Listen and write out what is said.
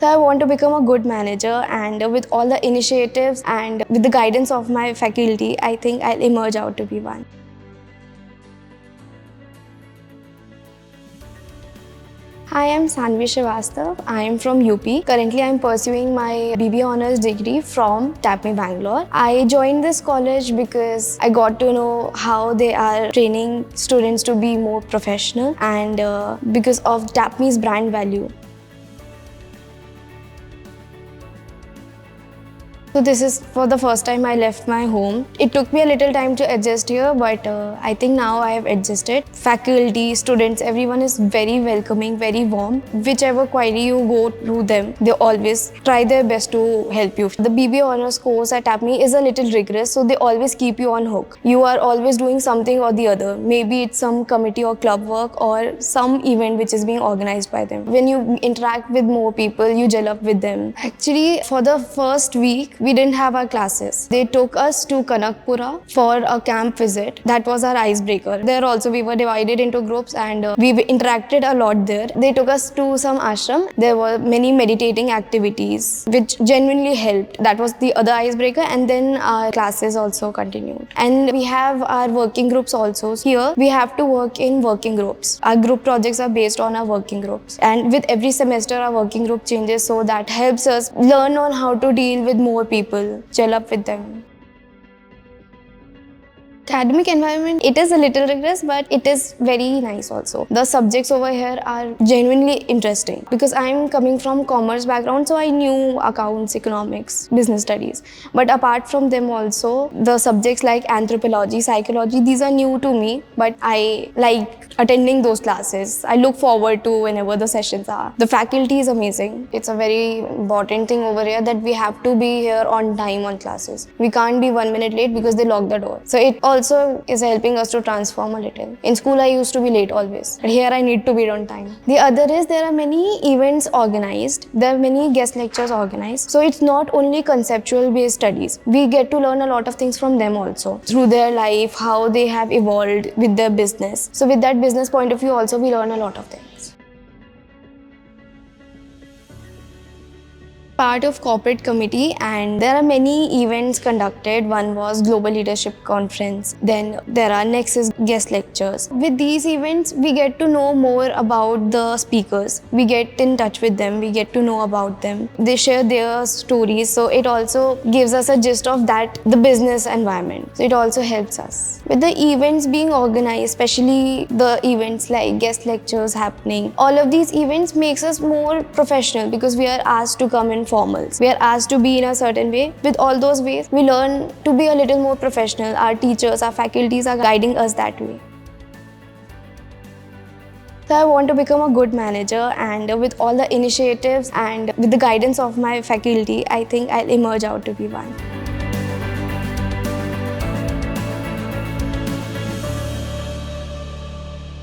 So I want to become a good manager, and with all the initiatives and with the guidance of my faculty, I think I'll emerge out to be one. Hi, I'm Sanvi Srivastav. I am from UP. Currently, I'm pursuing my BBA Honours degree from TAPME Bangalore. I joined this college because I got to know how they are training students to be more professional, and because of TAPME's brand value. So this is for the first time I left my home. It took me a little time to adjust here, but I think now I have adjusted. Faculty, students, everyone is very welcoming, very warm. Whichever query you go through them, they always try their best to help you. The BBA Honours course at TAPME is a little rigorous, so they always keep you on hook. You are always doing something or the other. Maybe it's some committee or club work or some event which is being organized by them. When you interact with more people, you gel up with them. Actually, for the first week, we didn't have our classes. They took us to Kanakpura for a camp visit. That was our icebreaker. There also we were divided into groups, and we interacted a lot there. They took us to some ashram. There were many meditating activities which genuinely helped. That was the other icebreaker, and then our classes also continued. And we have our working groups also. Here we have to work in working groups. Our group projects are based on our working groups, and with every semester our working group changes, so that helps us learn on how to deal with more people, gel up with them. Academic environment, it is a little rigorous, but it is very nice also. The subjects over here are genuinely interesting because I'm coming from commerce background, so I knew accounts, economics, business studies. But apart from them also, the subjects like anthropology, psychology, these are new to me, but I like attending those classes. I look forward to whenever the sessions are. The faculty is amazing. It's a very important thing over here that we have to be here on time on classes. We can't be 1 minute late because they lock the door. So it also is helping us to transform a little. In school I used to be late always, but here I need to be on time. The other is there are many events organized. There are many guest lectures organized. So it's not only conceptual based studies. We get to learn a lot of things from them also. Through their life, how they have evolved with their business. So with that business point of view also we learn a lot of things. Part of corporate committee, and there are many events conducted. One was Global Leadership Conference, then there are Nexus guest lectures. With these events we get to know more about the speakers. We get in touch with them, we get to know about them. They share their stories, so it also gives us a gist of that, the business environment. So it also helps us. With the events being organized, especially the events like guest lectures happening, all of these events makes us more professional because we are asked to come in formals. We are asked to be in a certain way. With all those ways, we learn to be a little more professional. Our teachers, our faculties are guiding us that way. So I want to become a good manager, and with all the initiatives and with the guidance of my faculty, I think I'll emerge out to be one.